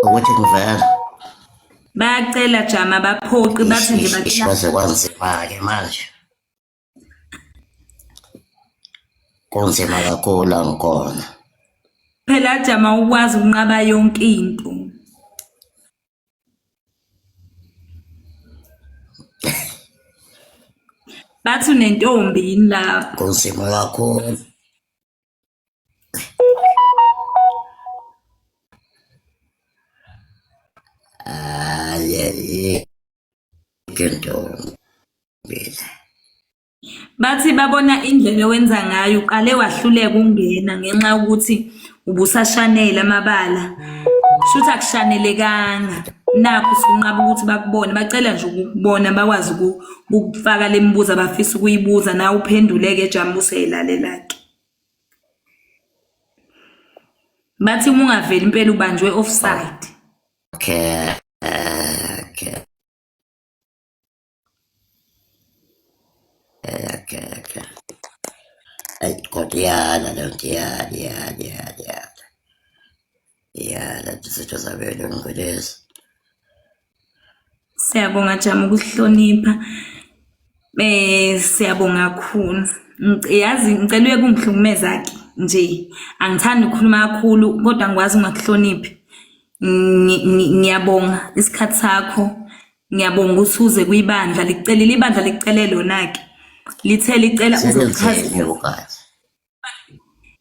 ukuthi ngivela bayacela jama baphoqi bathi nje bacela baze kwanzima-ke manje kunzima kakhulu angikhona phela jama ukwazi ukunqaba yonke into. Bathi unentombi yini lapho? kunzima kakhulu ntombi Bathi babona indlela owenza ngayo uqale wahluleka ukungena ngenxa yokuthi ubusashanela amabala. Shuthi akushanelekanga. Nakho sikunqaba ukuthi bakubone, bacela nje ukukubona bakwazi ukufaka le mibuzo abafisa ukuyibuza nawe uphenduleke jama usey'lalela-ke. Bathi uma ungaveli impela ubanjwe offside. okay Ayi kodwa iyala le nto iyala izitho zabelungu lezi Siyabonga jama ukuhlonipha. Siyabonga kakhulu. Yazi ngicela uye kungihlukumeza-ke nje. Angithandi ukukhuluma kakhulu kodwa ngikwazi ungakuhloniphi. Ngiyabonga isikhathi sakho. Ngiyabonga ukuthi uze kwibandla likucelile ibandla likucele lona-ke. Lithe licela uzochaza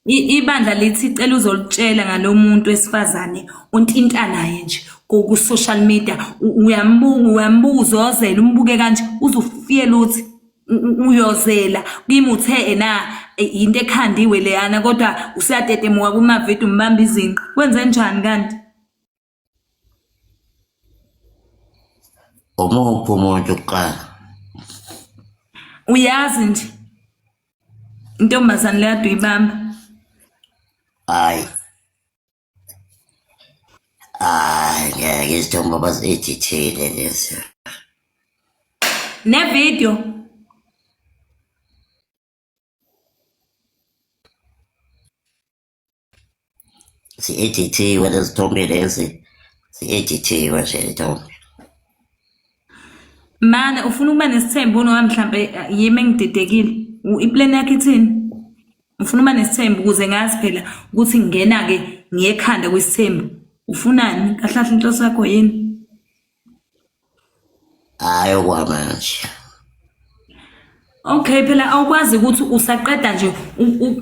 ibandla lithi icela uzolitshela ngalo muntu wesifazane ontinta naye nje ku-social media uyambuza uyozela umbuke kanje uzufiyela uthi uyozela kimi uthe into ekhandiwe leyana kodwa useyatetemuka kumavidiyo umbamba izinqa wenze njani kanti? umuphi umuntu kuqala Uyazi nje intombazane leyo kade uyibamba? hayi ngeke izithombe abazi-edithile lezi nevidiyo zi-edithiwe lezi thombe lezi zi-edithiwe nje lethombe mana ufuna ukuba nesithembu noma mhlambe yimi engididekile iplani yakho ithini? Ufuna ukuba nesithembu ukuze ngazi phela ukuthi ngingena-ke ngiyekhanda kwisithembu ufunani? Kahle kahle inhloso yakho yini? hayi okwamanje Okay phela awukwazi ukuthi usaqeda nje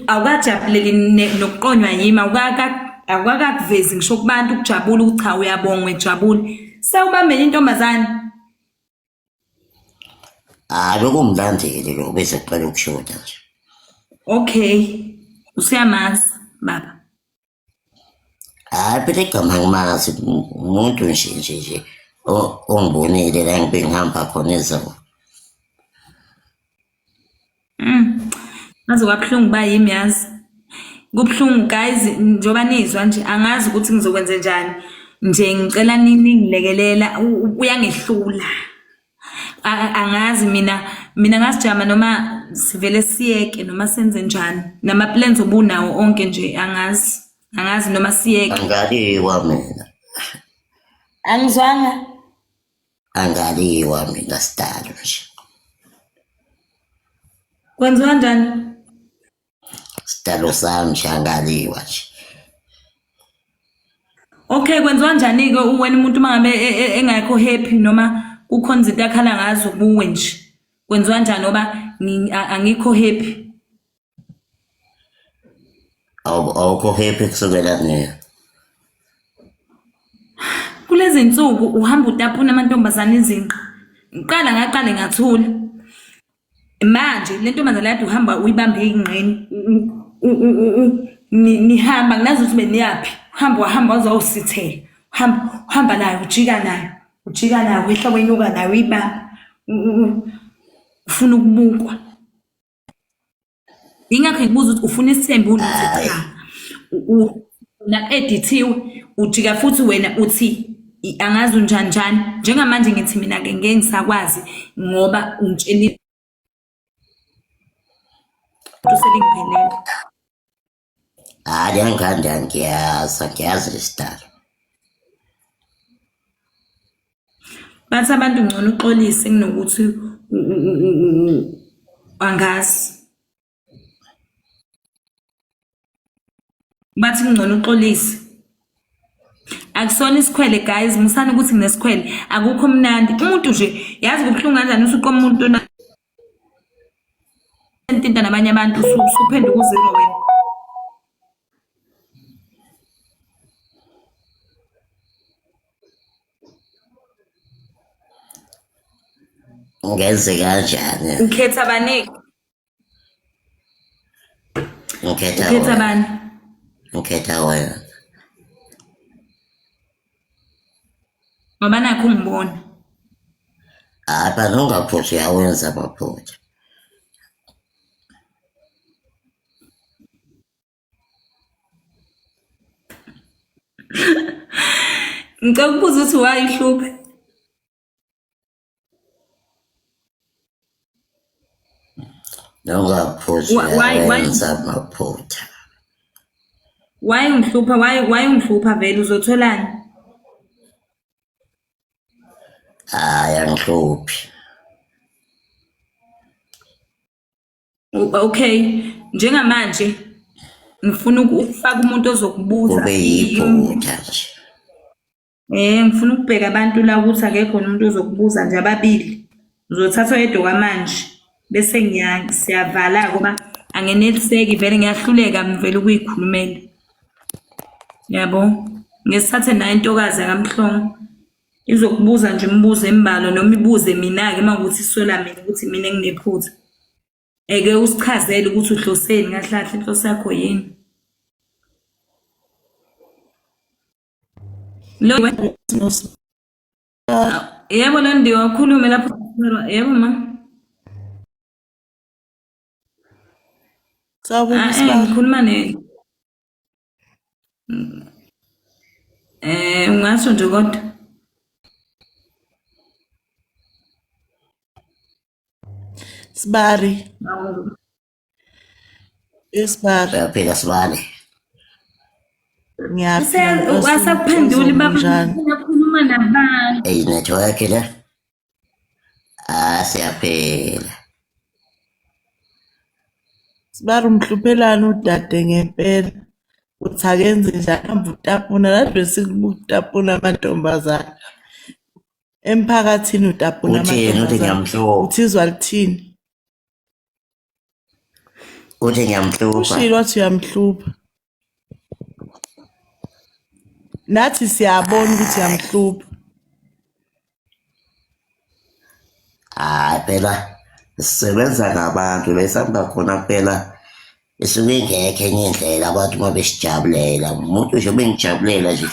awukajabuleli nokuqonywa yimi awukakakuvezi ngisho kubantu ukujabula ukuthi cha uyabonga wejabule sewubambele intombazane. bekumlandeli lo bese kuqala ukushoda nje Okay usiyamazi baba? phela igama angimazi umuntu nje ongibonile la ngihamba khona ezolo Ngaze kwabuhlungu ba yimi yazi. Kubuhlungu guys njoba nizwa nje angazi ukuthi ngizokwenza njani. Nje ngicela ningilekelela uyangehlula. Angazi mina ngasijama noma sivele siyeke noma senze njani. Nama plans obunawo onke nje angazi noma siyeke. angaliwa mina Angizwanga? angaliwa mina sidalo nje Kwenziwa kanjani? sidalo sami nje angaliwa nje Okay kwenziwa kanjani-ke wena umuntu mangabe engekho happy noma kukhona izinto akhala ngazo kuwe nje kwenziwa kanjani ngoba angikho happy? awukho happy kusukela nini Kulezi nsuku uhamba utapuna amantombazane izinqa. Ngaqale ngathula. Manje le ntombazane yade uhamba uyibambe ingqeni. Nihamba nginazi ukuthi beniyaphi. Wahamba wazawusithela. Uhamba nayo ujika nayo wehla wenyuka nayo uyibamba. Ufuna ukubukwa. Ingakho ngibuza ukuthi ufuna isithembu uthi cha. Na-edithiwe ujika futhi wena uthi angazi unjani njengamanje ngithi mina-ke ngeke ngisakwazi ngoba ungitshelile selingiphelele. angihandi angiyazi le sidalo bathi abantu ngcono uxolise kunokuthi angazi. Bathi ngcono uxolise. Akusona isikhwele guys, musani ukuthi nginesikhwele akukho mnandi. Umuntu nje yazi kubuhlungu kanjani usuqoma umuntu na entinta nabanye abantu usuphenduka uzero wena. Ngenze kanjani? Ukhetha abaningi. Ngikhetha Ukhetha wena. bani? Ngikhetha wena. Ngoba nakho ungibona. Apha nongaphuthi uyawenza amaphutha. Ngicela ukubuza ukuthi wayihluphe. Nongaphuthi uyawenza amaphutha. Why ungihlupha vele uzotholani? Hayi angihluphi. Okay, njengamanje ngifuna ukufaka umuntu ozokubuza. Kube yiphutha nje. Ngifuna ukubheka abantu la ukuthi akekho umuntu ozokubuza nje ababili. Uzothatha oyedwa kwamanje bese siyavala ngoba angeneliseki vele ngiyahluleka mvele ukuyikhulumela. Yabo, ngesithathe naye intokazi yakamhlongo izokubuza nje umbuzo embalo noma ibuze mina-ke makuthi isola mina ukuthi mina enginephutha. Eke usichazele ukuthi uhloseni kahle kahle inhloso yakho yini. Yebo Londiwe wakhulume lapho. Yebo ma. Sawubona Sibali. Ngikhuluma ungasho nje kodwa. Sibali. Sibali. Uyaphila Sibali. Ngiyaphila. Wasaphenduli baba uyakhuluma nabantu. Network le. Siyaphila. Sibali umhluphelana udade ngempela. Uthi akenze njani hamba utapuna lapho sikubutapuna amantombazana. Emphakathini utapuna Uthini uthi ngiyamhlupha? Uthizwa lithini? Uthi ngiyamhlupha. Ushilo wathi uyamhlupha. Nathi siyabona ukuthi uyamhlupha. Hayi phela sisebenza ngabantu lesihamba khona phela isuke ingekho enye indlela abantu uma besijabulela umuntu nje bengijabulela nje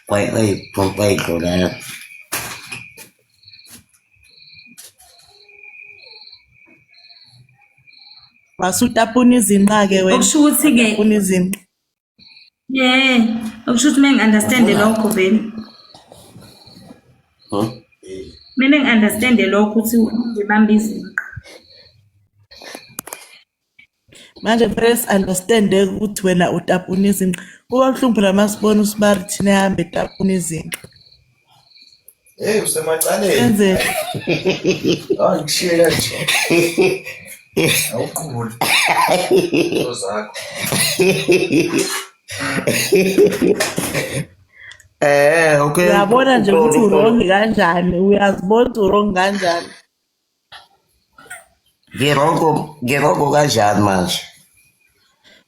kwayidlula. Wasutapuna izinqa-ke wena. Okusho ukuthi-ke Utapuna izinqa. okusho ukuthi mengi-understande lokho vele. Kumele ngi-understande lokho ukuthi ngibambe izinqa. Manje press understand ukuthi wena utapuna izinqa. Kuba buhlungu phela masibona uSibali thina ehamba etapuna izinqa. Hey usemacaleni. Enze Hayi ngishiyela nje. Awuqhubule. Uzakho. Okay. uyabona nje ukuthi urongi kanjani, uyazibona ukuthi urongi kanjani. Ngirongo kanjani manje?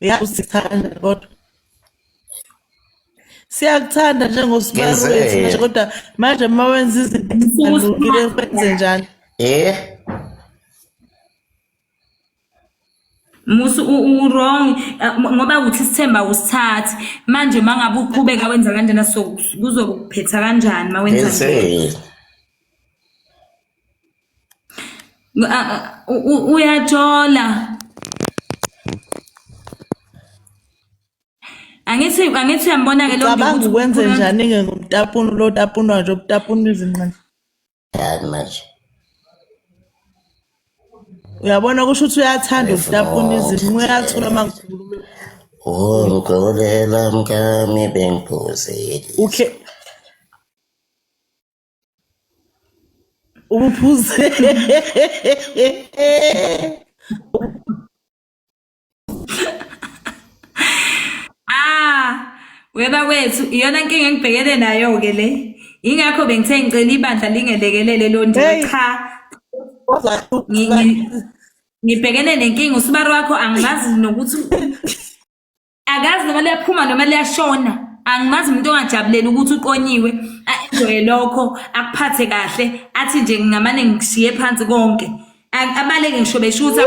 Uyazithatha kanjani kodwa. Siyakuthanda njengoSibali Ngenzeni? wethu nje kodwa manje uma wenza izinto ezingalungile wenze njani? Musu wrong ngoba uthi isithemba usithathi manje mangabe uqhubeka wenza kanjena kuzokuphetha kanjani mawenza nje. Uyajola angithi uyambona ke lo Cabanga ukwenze njani-ke ngomtapuno lo tapunwa nje ubutapuna izinqa. Manje Uyabona kusho ukuthi uyathanda ukutapuna izinqa, uyathula mangikhuluma. ungolela mkami bengiphuzeli. Okay. Ubuphuze. Weba kwethu iyona nkinga engibhekene nayo ke le. Ingakho bengithe ngicela ibandla lingelekelele lo ndiwe Hey. cha. Ngibhekene nenkinga usibari wakho angimazi nokuthi akazi noma liyaphuma noma liyashona. Angimazi umuntu ongajabulela ukuthi uqonyiwe enjoye lokho akuphathe kahle athi nje ngingamane ngishiye phansi konke. Abaleke ngisho besho ukuthi